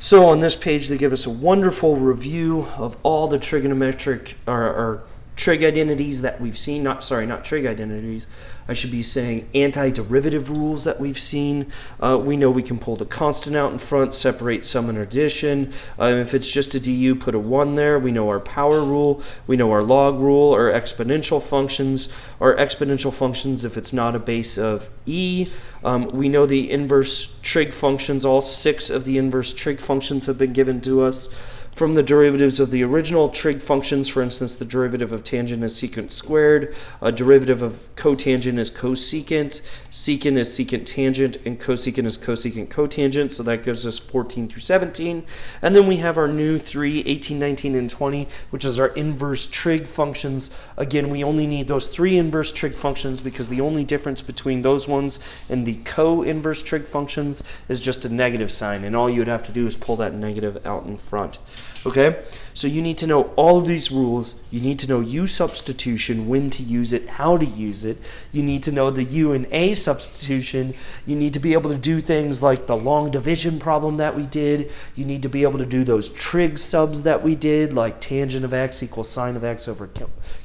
So on this page, they give us a wonderful review of all the trigonometric or trig identities that we've seen. Not trig identities. I should be saying antiderivative rules that we've seen. We know we can pull the constant out in front, separate sum and addition. If it's just a du, put a 1 there. We know our power rule. We know our log rule, our exponential functions. Our exponential functions, if it's not a base of e. We know the inverse trig functions. All 6 of the inverse trig functions have been given to us. From the derivatives of the original trig functions, for instance, the derivative of tangent is secant squared, a derivative of cotangent is cosecant, secant is secant tangent, and cosecant is cosecant cotangent, so that gives us 14 through 17. And then we have our new 3, 18, 19, and 20, which is our inverse trig functions. Again, we only need those 3 inverse trig functions because the only difference between those ones and the co-inverse trig functions is just a negative sign, and all you would have to do is pull that negative out in front. Okay, so you need to know all of these rules. You need to know U substitution, when to use it, how to use it. You need to know the U and A substitution. You need to be able to do things like the long division problem that we did. You need to be able to do those trig subs that we did, like tangent of x equals sine of x over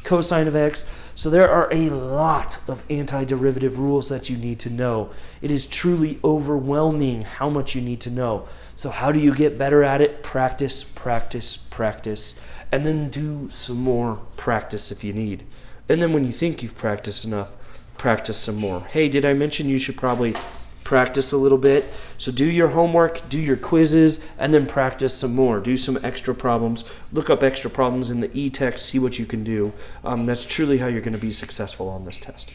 cosine of x. So there are a lot of antiderivative rules that you need to know. It is truly overwhelming how much you need to know. So how do you get better at it? Practice, practice, practice, and then do some more practice if you need. And then when you think you've practiced enough, practice some more. Hey, did I mention you should probably practice a little bit? So do your homework, do your quizzes, and then practice some more. Do some extra problems. Look up extra problems in the e-text, see what you can do. That's truly how you're going to be successful on this test.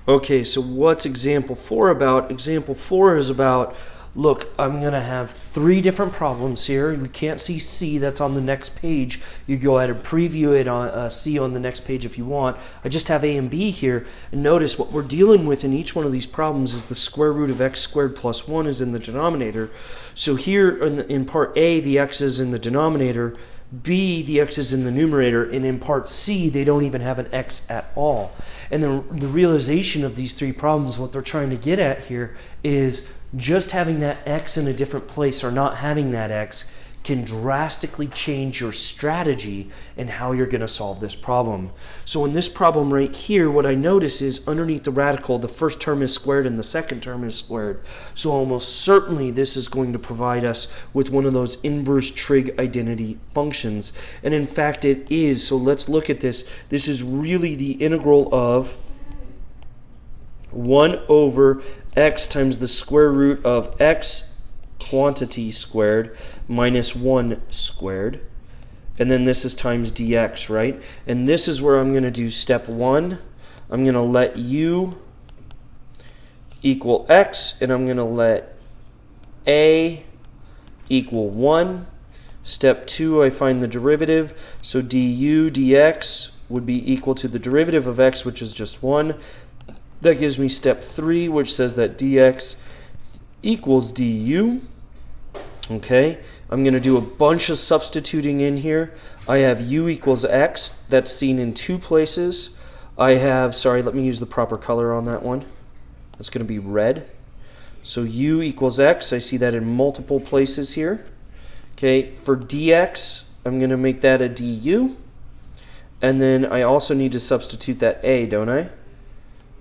Okay, so what's example 4 about? Example 4 is about, look, I'm going to have 3 different problems here. We can't see C, that's on the next page. You go ahead and preview it on C on the next page if you want. I just have A and B here. And notice what we're dealing with in each one of these problems is the square root of x squared plus 1 is in the denominator. So here in part A, the x is in the denominator. B, the x is in the numerator, and in part C, they don't even have an x at all. And the realization of these 3 problems, what they're trying to get at here is just having that x in a different place or not having that x can drastically change your strategy and how you're going to solve this problem. So in this problem right here, what I notice is underneath the radical, the first term is squared and the second term is squared. So almost certainly this is going to provide us with one of those inverse trig identity functions. And in fact it is. So let's look at this. This is really the integral of 1 over x times the square root of x quantity squared minus 1 squared, and then this is times dx, right? And this is where I'm going to do step 1. I'm going to let u equal x, and I'm going to let a equal 1. Step 2, I find the derivative, so du dx would be equal to the derivative of x, which is just 1. That gives me step 3, which says that dx equals du. Okay, I'm going to do a bunch of substituting in here. I have u equals x. That's seen in 2 places. I have, let me use the proper color on that one. That's going to be red. So u equals x. I see that in multiple places here. Okay, for dx, I'm going to make that a du. And then I also need to substitute that a, don't I?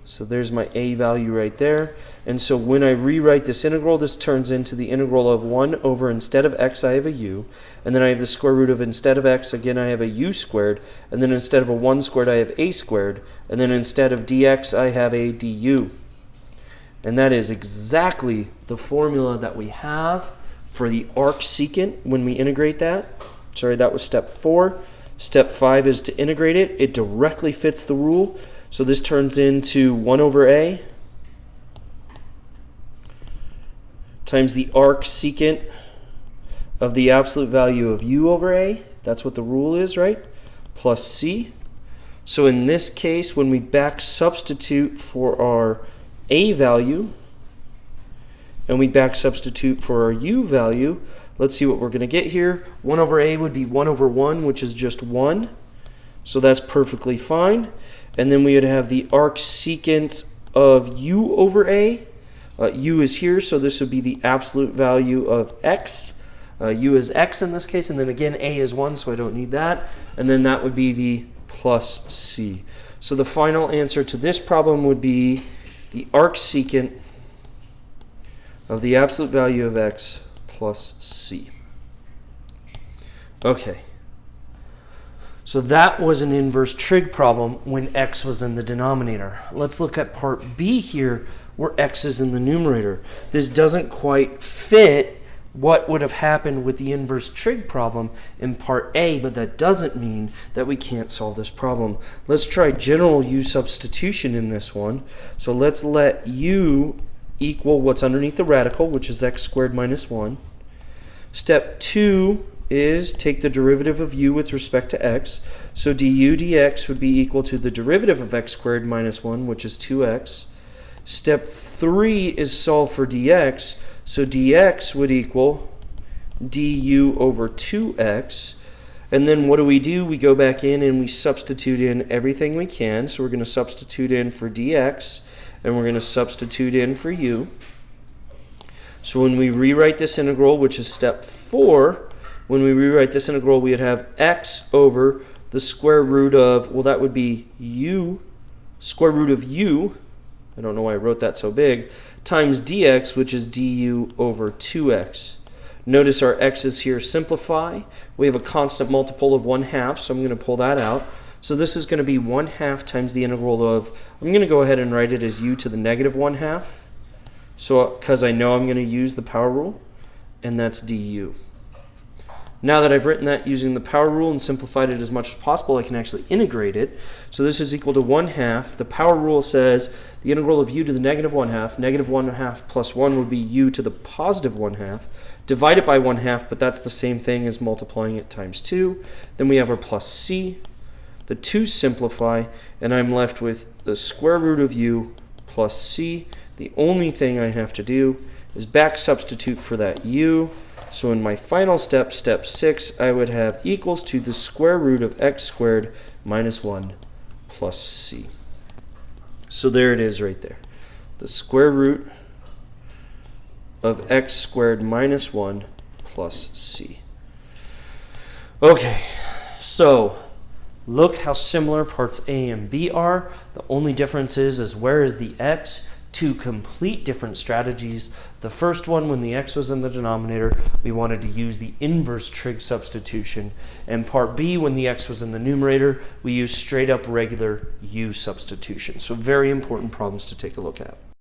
So there's my a value right there. And so when I rewrite this integral, this turns into the integral of 1 over, instead of x, I have a u. And then I have the square root of, instead of x, again, I have a u squared. And then instead of a 1 squared, I have a squared. And then instead of dx, I have a du. And that is exactly the formula that we have for the arcsecant when we integrate that. That was step 4. Step 5 is to integrate it. It directly fits the rule. So this turns into 1 over a times the arcsecant of the absolute value of u over a. That's what the rule is, right? Plus c. So in this case, when we back substitute for our a value and we back substitute for our u value, let's see what we're going to get here. 1 over a would be 1 over 1, which is just 1. So that's perfectly fine. And then we would have the arcsecant of u over a. U is here, so this would be the absolute value of x u is x in this case, and then again a is 1, so I don't need that. And then that would be the plus c. So the final answer to this problem would be the arcsecant of the absolute value of x plus c. Okay. So that was an inverse trig problem when x was in the denominator. Let's look at part B here where x is in the numerator. This doesn't quite fit what would have happened with the inverse trig problem in part A, but that doesn't mean that we can't solve this problem. Let's try general u substitution in this one. So let's let u equal what's underneath the radical, which is x squared minus 1. Step 2 is take the derivative of u with respect to x. So du dx would be equal to the derivative of x squared minus 1, which is 2x. Step 3 is solve for dx. So dx would equal du over 2x. And then what do? We go back in and we substitute in everything we can. So we're going to substitute in for dx, and we're going to substitute in for u. So when we rewrite this integral, which is step 4, when we rewrite this integral, we would have x over the square root of, well, that would be u, square root of u, I don't know why I wrote that so big, times dx, which is du over 2x. Notice our x's here simplify. We have a constant multiple of 1/2, so I'm going to pull that out. So this is going to be 1/2 times the integral of, I'm going to go ahead and write it as u to the negative 1/2, so because I know I'm going to use the power rule, and that's du. Now that I've written that using the power rule and simplified it as much as possible, I can actually integrate it. So this is equal to 1/2. The power rule says the integral of u to the negative 1/2. Negative 1/2 plus 1 would be u to the positive 1/2. Divide it by 1/2, but that's the same thing as multiplying it times 2. Then we have our plus c. The 2's simplify, and I'm left with the square root of u plus c. The only thing I have to do is back substitute for that u. So in my final step, step 6, I would have equals to the square root of x squared minus 1 plus c. So there it is right there. The square root of x squared minus 1 plus c. Okay, so look how similar parts A and B are. The only difference is where is the x? Two complete different strategies. The first one, when the x was in the denominator, we wanted to use the inverse trig substitution. And part B, when the x was in the numerator, we used straight up regular u substitution. So very important problems to take a look at.